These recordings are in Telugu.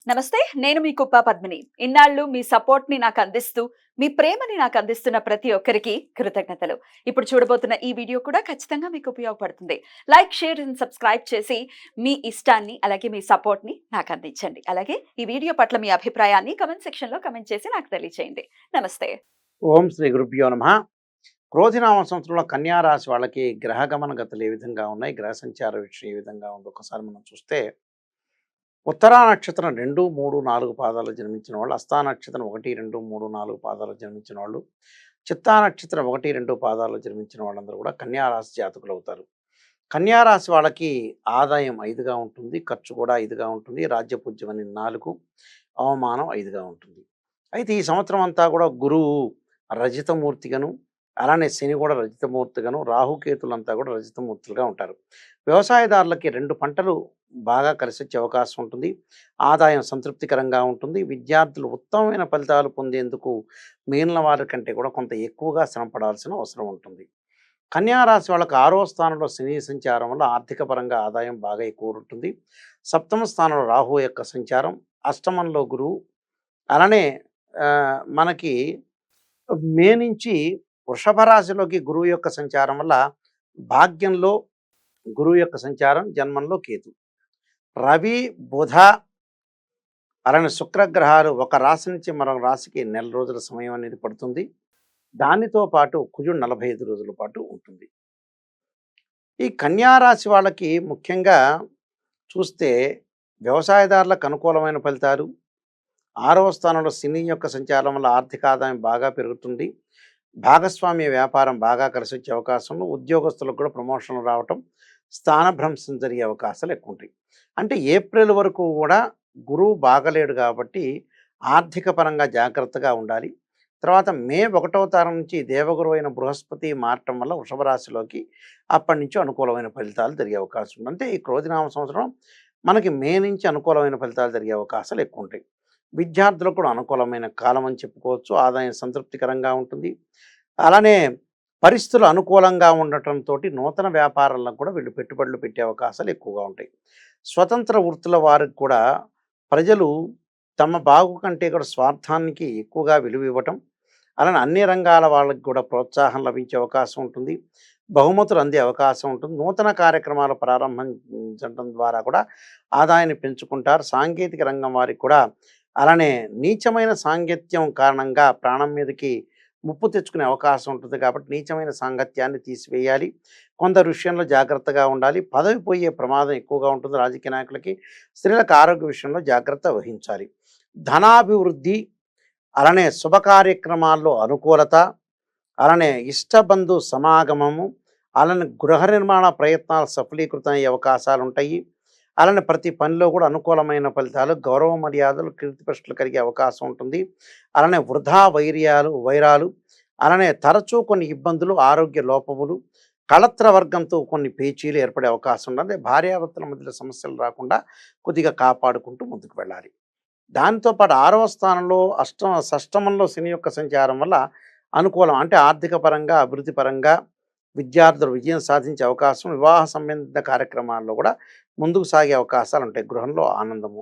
నమస్తే. నేను మీ కుప్ప పద్మిని. ఇన్నాళ్ళు మీ సపోర్ట్‌ని నాకందిస్తూ, మీ ప్రేమని నాకందిస్తున్న ప్రతి ఒక్కరికి కృతజ్ఞతలు. ఇప్పుడు చూడబోతున్న ఈ వీడియో కూడా ఖచ్చితంగా మీకు ఉపయోగపడుతుంది. లైక్, షేర్ అండ్ సబ్స్క్రైబ్ చేసి మీ ఇష్టాన్ని, అలాగే మీ సపోర్ట్‌ని నాకందించండి. అలాగే ఈ వీడియో పట్ల మీ అభిప్రాయాన్ని కామెంట్ సెక్షన్‌లో కామెంట్ చేసి నాకు తెలియజేయండి. నమస్తే. ఓం శ్రీ గురుభ్యో నమః. క్రోధినామ సంవత్సరంలో కన్యా రాశి వాళ్ళకి గ్రహ గమన గతులు ఏ విధంగా ఉన్నాయి, గ్రహ సంచార విషయం ఏ విధంగా ఉందో ఒకసారి మనం చూస్తే, ఉత్తరా నక్షత్రం 2, 3, 4 పాదాలు జన్మించిన వాళ్ళు, హస్తా నక్షత్రం 1, 2, 3, 4 పాదాలు జన్మించిన వాళ్ళు, చిత్తా నక్షత్రం 1, 2 పాదాలు జన్మించిన వాళ్ళందరూ కూడా కన్యా రాశి జాతకులు అవుతారు. కన్యా రాశి వాళ్ళకి ఆదాయం 5గా ఉంటుంది, ఖర్చు కూడా 5గా ఉంటుంది, రాజ్యపూజ్యం అని 4, అవమానం 5గా ఉంటుంది. అయితే ఈ సంవత్సరం అంతా కూడా గురువు రజితమూర్తిగాను, అలానే శని కూడా రజితమూర్తిగాను, రాహుకేతులంతా కూడా రజితమూర్తులుగా ఉంటారు. వ్యవసాయదారులకి 2 పంటలు బాగా కలిసొచ్చే అవకాశం ఉంటుంది. ఆదాయం సంతృప్తికరంగా ఉంటుంది. విద్యార్థులు ఉత్తమమైన ఫలితాలు పొందేందుకు మిగిలిన వారి కంటే కూడా కొంత ఎక్కువగా శ్రమపడాల్సిన అవసరం ఉంటుంది. కన్యా రాశి వాళ్ళకి 6వ స్థానంలో శని సంచారం వల్ల ఆర్థిక పరంగా ఆదాయం బాగా ఎక్కువ ఉంటుంది. సప్తమ స్థానంలో రాహు యొక్క సంచారం, అష్టమంలో గురువు, అలానే మనకి మే నుంచి వృషభ రాశిలోకి గురువు యొక్క సంచారం వల్ల భాగ్యంలో గురువు యొక్క సంచారం, జన్మంలో కేతు, రవి, బుధ, అలానే శుక్రగ్రహాలు ఒక రాశి నుంచి మరొక రాశికి నెల రోజుల సమయం అనేది పడుతుంది. దానితో పాటు కుజుడు 45 రోజుల పాటు ఉంటుంది. ఈ కన్యా రాశి వాళ్ళకి ముఖ్యంగా చూస్తే వ్యవసాయదారులకు అనుకూలమైన ఫలితాలు, 6వ స్థానంలో శని యొక్క సంచారం వల్ల ఆర్థిక ఆదాయం బాగా పెరుగుతుంది. భాగస్వామ్య వ్యాపారం బాగా కలిసొచ్చే అవకాశం, ఉద్యోగస్తులకు కూడా ప్రమోషన్లు రావటం, స్థానభ్రంశం జరిగే అవకాశాలు ఎక్కువ ఉంటాయి. అంటే ఏప్రిల్ వరకు కూడా గురువు బాగలేడు కాబట్టి ఆర్థిక పరంగా జాగ్రత్తగా ఉండాలి. తర్వాత మే 1వ తారీఖు నుంచి దేవగురు అయిన బృహస్పతి మారటం వల్ల వృషభ రాశిలోకి అప్పటి నుంచి అనుకూలమైన ఫలితాలు జరిగే అవకాశం ఉంది. అంటే ఈ క్రోధినామ సంవత్సరం మనకి మే నుంచి అనుకూలమైన ఫలితాలు జరిగే అవకాశాలు ఎక్కువ ఉంటాయి. విద్యార్థులకు కూడా అనుకూలమైన కాలం అని చెప్పుకోవచ్చు. ఆదాయం సంతృప్తికరంగా ఉంటుంది. అలానే పరిస్థితులు అనుకూలంగా ఉండటంతో నూతన వ్యాపారాలకు కూడా వీళ్ళు పెట్టుబడులు పెట్టే అవకాశాలు ఎక్కువగా ఉంటాయి. స్వతంత్ర వృత్తుల వారికి కూడా ప్రజలు తమ బాగు కంటే కూడా స్వార్థానికి ఎక్కువగా విలువ ఇవ్వటం, అలానే అన్ని రంగాల వాళ్ళకి కూడా ప్రోత్సాహం లభించే అవకాశం ఉంటుంది. బహుమతులు అందే అవకాశం ఉంటుంది. నూతన కార్యక్రమాలు ప్రారంభించడం ద్వారా కూడా ఆదాయాన్ని పెంచుకుంటారు. సాంకేతిక రంగం వారికి కూడా అలానే నీచమైన సాంగత్యం కారణంగా ప్రాణం మీదకి ముప్పు తెచ్చుకునే అవకాశం ఉంటుంది. కాబట్టి నీచమైన సాంగత్యాన్ని తీసివేయాలి. కొందరు విషయంలో జాగ్రత్తగా ఉండాలి. పదవి పోయే ప్రమాదం ఎక్కువగా ఉంటుంది. రాజకీయ నాయకులకి, స్త్రీలకు ఆరోగ్య విషయంలో జాగ్రత్త వహించాలి. ధనాభివృద్ధి, అలానే శుభ కార్యక్రమాల్లో అనుకూలత, అలానే ఇష్టబంధు సమాగమము, అలానే గృహ నిర్మాణ ప్రయత్నాలు సఫలీకృతం అయ్యే అవకాశాలు ఉంటాయి. అలానే ప్రతి పనిలో కూడా అనుకూలమైన ఫలితాలు, గౌరవ మర్యాదలు, కీర్తిప్రతిష్టలు కలిగే అవకాశం ఉంటుంది. అలానే వృధా వైరాలు, అలానే తరచూ కొన్ని ఇబ్బందులు, ఆరోగ్య లోపములు, కళత్ర వర్గంతో కొన్ని పేచీలు ఏర్పడే అవకాశం ఉంటుంది. భార్యాభర్తల మధ్యలో సమస్యలు రాకుండా కొద్దిగా కాపాడుకుంటూ ముందుకు వెళ్ళాలి. దాంతోపాటు 6వ స్థానంలో షష్టమంలో శని యొక్క సంచారం వల్ల అనుకూలం, అంటే ఆర్థిక పరంగా, అభివృద్ధి పరంగా విద్యార్థులు విజయం సాధించే అవకాశం, వివాహ సంబంధిత కార్యక్రమాల్లో కూడా ముందుకు సాగే అవకాశాలు ఉంటాయి. గృహంలో ఆనందము,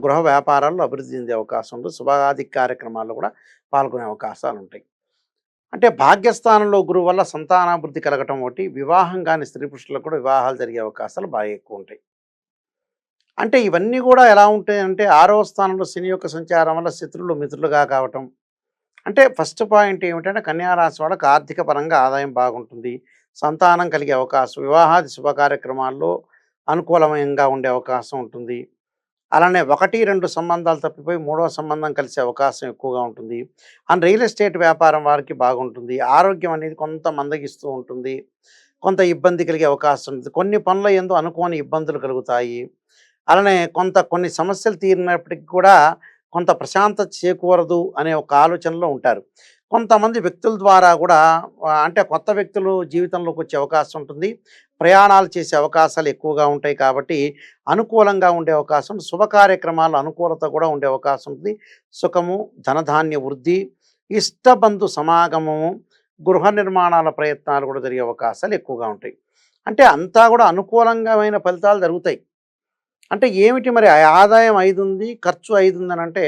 గృహ వ్యాపారాల్లో అభివృద్ధి చెందే అవకాశం ఉంటుంది. శుభాది కార్యక్రమాల్లో కూడా పాల్గొనే అవకాశాలు ఉంటాయి. అంటే భాగ్యస్థానంలో గురువు వల్ల సంతానాభివృద్ధి కలగటం ఒకటి, వివాహం కాని స్త్రీ పురుషులకు కూడా వివాహాలు జరిగే అవకాశాలు బాగా ఎక్కువ ఉంటాయి. అంటే ఇవన్నీ కూడా ఎలా ఉంటాయంటే 6వ స్థానంలో శని యొక్క సంచారం వల్ల శత్రువులు మిత్రులుగా కావటం. అంటే ఫస్ట్ పాయింట్ ఏమిటంటే కన్యా రాశి వాళ్ళకి ఆర్థిక పరంగా ఆదాయం బాగుంటుంది. సంతానం కలిగే అవకాశం, వివాహాది శుభ కార్యక్రమాల్లో అనుకూలంగా ఉండే అవకాశం ఉంటుంది. అలానే 1, 2 సంబంధాలు తప్పిపోయి 3వ సంబంధం కలిసే అవకాశం ఎక్కువగా ఉంటుంది. అండ్ రియల్ ఎస్టేట్ వ్యాపారం వారికి బాగుంటుంది. ఆరోగ్యం అనేది కొంత మందగిస్తూ ఉంటుంది. కొంత ఇబ్బంది కలిగే అవకాశం ఉంటుంది. కొన్ని పనుల యందు అనుకోని ఇబ్బందులు కలుగుతాయి. అలానే కొన్ని సమస్యలు తీరినప్పటికి కూడా కొంత ప్రశాంతత చేకూరదు అనే ఒక ఆలోచనలో ఉంటారు. కొంతమంది వ్యక్తుల ద్వారా కూడా అంటే కొత్త వ్యక్తులు జీవితంలోకి వచ్చే అవకాశం ఉంటుంది. ప్రయాణాలు చేసే అవకాశాలు ఎక్కువగా ఉంటాయి. కాబట్టి అనుకూలంగా ఉండే అవకాశం, శుభ కార్యక్రమాల అనుకూలత కూడా ఉండే అవకాశం ఉంటుంది. సుఖము, ధనధాన్య వృద్ధి, ఇష్టబంధు సమాగమము, గృహ నిర్మాణాల ప్రయత్నాలు కూడా జరిగే అవకాశాలు ఎక్కువగా ఉంటాయి. అంటే అంతా కూడా అనుకూలంగా ఫలితాలు జరుగుతాయి. అంటే ఏమిటి మరి ఆదాయం 5 ఉంది, ఖర్చు 5 ఉందని అంటే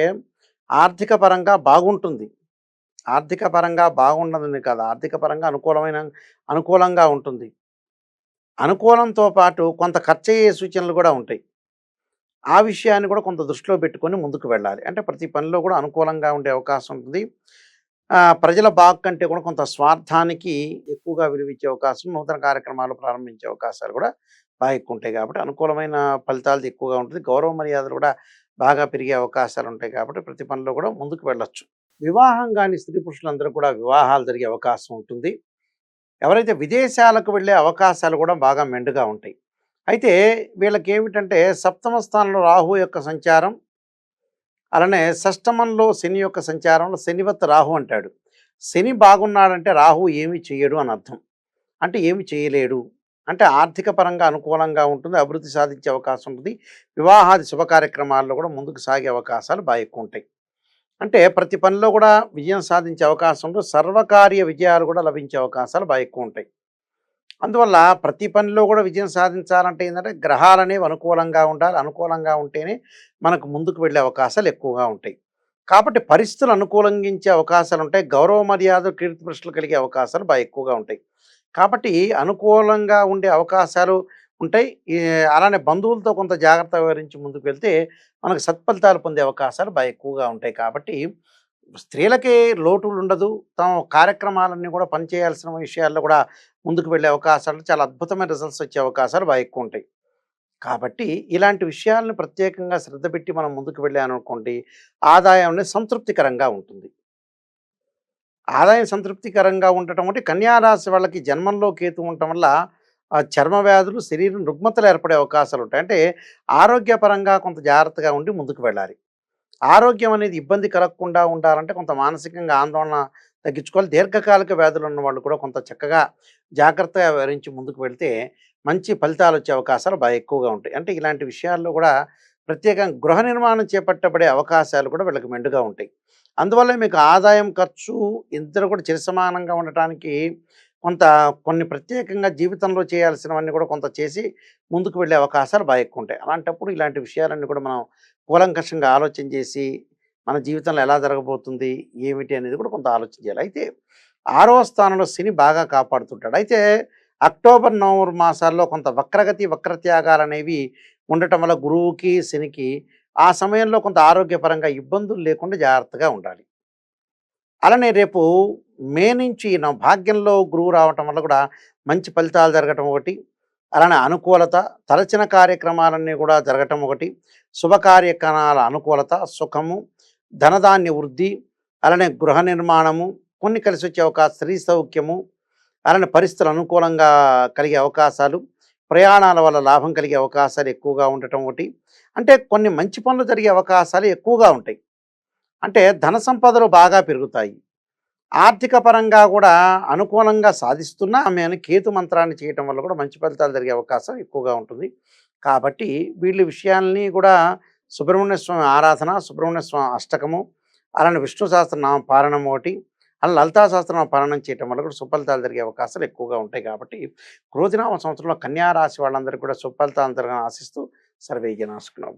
ఆర్థిక పరంగా బాగుంటుంది. ఆర్థిక పరంగా బాగుండదని కాదు. ఆర్థిక పరంగా అనుకూలంగా ఉంటుంది. అనుకూలంతో పాటు కొంత ఖర్చయ్యే సూచనలు కూడా ఉంటాయి. ఆ విషయాన్ని కూడా కొంత దృష్టిలో పెట్టుకొని ముందుకు వెళ్ళాలి. అంటే ప్రతి పనిలో కూడా అనుకూలంగా ఉండే అవకాశం ఉంటుంది. ప్రజల బాగు కంటే కూడా కొంత స్వార్థానికి ఎక్కువగా విలువిచ్చే అవకాశం, నూతన కార్యక్రమాలు ప్రారంభించే అవకాశాలు కూడా బాగా ఎక్కువ ఉంటాయి కాబట్టి అనుకూలమైన ఫలితాలు ఎక్కువగా ఉంటుంది. గౌరవ మర్యాదలు కూడా బాగా పెరిగే అవకాశాలు ఉంటాయి కాబట్టి ప్రతి పనిలో కూడా ముందుకు వెళ్ళొచ్చు. వివాహం కాని స్త్రీ పురుషులందరూ కూడా వివాహాలు జరిగే అవకాశం ఉంటుంది. ఎవరైతే విదేశాలకు వెళ్ళే అవకాశాలు కూడా బాగా మెండుగా ఉంటాయి. అయితే వీళ్ళకేమిటంటే సప్తమ స్థానంలో రాహు యొక్క సంచారం, అలానే షష్టమంలో శని యొక్క సంచారంలో శనివత్ రాహు అంటాడు. శని బాగున్నాడంటే రాహు ఏమి చెయ్యడు అని అర్థం. అంటే ఏమి చేయలేడు. అంటే ఆర్థిక పరంగా అనుకూలంగా ఉంటుంది. అభివృద్ధి సాధించే అవకాశం ఉంటుంది. వివాహాది శుభ కార్యక్రమాల్లో కూడా ముందుకు సాగే అవకాశాలు బాగా ఎక్కువ ఉంటాయి. అంటే ప్రతి పనిలో కూడా విజయం సాధించే అవకాశం ఉంటుంది. సర్వకార్య విజయాలు కూడా లభించే అవకాశాలు బాగా ఎక్కువ ఉంటాయి. అందువల్ల ప్రతి పనిలో కూడా విజయం సాధించాలంటే ఏంటంటే గ్రహాలనేవి అనుకూలంగా ఉండాలి. అనుకూలంగా ఉంటేనే మనకు ముందుకు వెళ్ళే అవకాశాలు ఎక్కువగా ఉంటాయి. కాబట్టి పరిస్థితులు అనుకూలంగించే అవకాశాలు ఉంటాయి. గౌరవ మర్యాదలు, కీర్తి ప్రశ్నలు కలిగే అవకాశాలు బాగా ఎక్కువగా ఉంటాయి. కాబట్టి అనుకూలంగా ఉండే అవకాశాలు ఉంటాయి. అలానే బంధువులతో కొంత జాగ్రత్త వహించి ముందుకు వెళ్తే మనకు సత్ఫలితాలు పొందే అవకాశాలు బాగా ఎక్కువగా ఉంటాయి. కాబట్టి స్త్రీలకే లోటులు ఉండదు. తమ కార్యక్రమాలన్నీ కూడా పనిచేయాల్సిన విషయాల్లో కూడా ముందుకు వెళ్ళే అవకాశాలు, చాలా అద్భుతమైన రిజల్ట్స్ వచ్చే అవకాశాలు బాగా ఎక్కువ ఉంటాయి. కాబట్టి ఇలాంటి విషయాలను ప్రత్యేకంగా శ్రద్ధ పెట్టి మనం ముందుకు వెళ్ళామనుకోండి, ఆదాయం అనేది సంతృప్తికరంగా ఉంటుంది. ఆదాయం సంతృప్తికరంగా ఉండటం అంటే కన్యా రాశి వాళ్ళకి జన్మంలో కేతు ఉండటం వల్ల చర్మ వ్యాధులు, శరీరం రుగ్మతలు ఏర్పడే అవకాశాలు ఉంటాయి. అంటే ఆరోగ్యపరంగా కొంత జాగ్రత్తగా ఉండి ముందుకు వెళ్ళాలి. ఆరోగ్యం అనేది ఇబ్బంది కలగకుండా ఉండాలంటే కొంత మానసికంగా ఆందోళన తగ్గించుకోవాలి. దీర్ఘకాలిక వ్యాధులు ఉన్న వాళ్ళు కూడా కొంత చక్కగా జాగ్రత్తగా వివరించి ముందుకు వెళ్తే మంచి ఫలితాలు వచ్చే అవకాశాలు బాగా ఎక్కువగా ఉంటాయి. అంటే ఇలాంటి విషయాల్లో కూడా ప్రత్యేకంగా గృహ నిర్మాణం చేపట్టబడే అవకాశాలు కూడా వీళ్ళకి మెండుగా ఉంటాయి. అందువల్ల మీకు ఆదాయం, ఖర్చు ఇద్దరు కూడా సమానంగా ఉండటానికి కొన్ని ప్రత్యేకంగా జీవితంలో చేయాల్సినవన్నీ కూడా కొంత చేసి ముందుకు వెళ్ళే అవకాశాలు బాగా ఎక్కువ ఉంటాయి. అలాంటప్పుడు ఇలాంటి విషయాలన్నీ కూడా మనం కూలంకషంగా ఆలోచన చేసి మన జీవితంలో ఎలా జరగబోతుంది, ఏమిటి అనేది కూడా కొంత ఆలోచన చేయాలి. అయితే 6వ స్థానంలో శని బాగా కాపాడుతుంటాడు. అయితే అక్టోబర్, నవంబర్ మాసాల్లో కొంత వక్రగతి, వక్రత్యాగాలనేవి ఉండటం వల్ల గురువుకి, శనికి ఆ సమయంలో కొంత ఆరోగ్యపరంగా ఇబ్బందులు లేకుండా జాగ్రత్తగా ఉండాలి. అలానే రేపు మే నుంచి నా భాగ్యంలో గురువు రావటం వల్ల కూడా మంచి ఫలితాలు జరగటం ఒకటి, అలానే అనుకూలత, తలచిన కార్యక్రమాలన్నీ కూడా జరగటం ఒకటి, శుభ కార్యక్రమాల అనుకూలత, సుఖము, ధనధాన్య వృద్ధి, అలానే గృహ నిర్మాణము, కొన్ని కలిసి వచ్చే అవకాశం, స్త్రీ సౌఖ్యము, అలానే పరిస్థితులు అనుకూలంగా కలిగే అవకాశాలు, ప్రయాణాల వల్ల లాభం కలిగే అవకాశాలు ఎక్కువగా ఉండటం ఒకటి. అంటే కొన్ని మంచి పనులు జరిగే అవకాశాలు ఎక్కువగా ఉంటాయి. అంటే ధన సంపదలు బాగా పెరుగుతాయి. ఆర్థిక పరంగా కూడా అనుకూలంగా సాధిస్తున్నా ఆమె కేతు మంత్రాన్ని చేయటం వల్ల కూడా మంచి ఫలితాలు జరిగే అవకాశం ఎక్కువగా ఉంటుంది. కాబట్టి వీళ్ళ విషయాల్ని కూడా సుబ్రహ్మణ్య స్వామి ఆరాధన, సుబ్రహ్మణ్య స్వామి అష్టకము, అలానే విష్ణు సహస్రనామ పారాయణం ఒకటి, అలా లలితా సహస్రనామ పారాయణం చేయటం వల్ల కూడా సుఫలితాలు జరిగే అవకాశాలు ఎక్కువగా ఉంటాయి. కాబట్టి క్రోధినామ సంవత్సరంలో కన్యా రాశి వాళ్ళందరికీ కూడా సుఫలితాలు జరగాలని ఆశిస్తూ సర్వే జనాసుకున్నాం.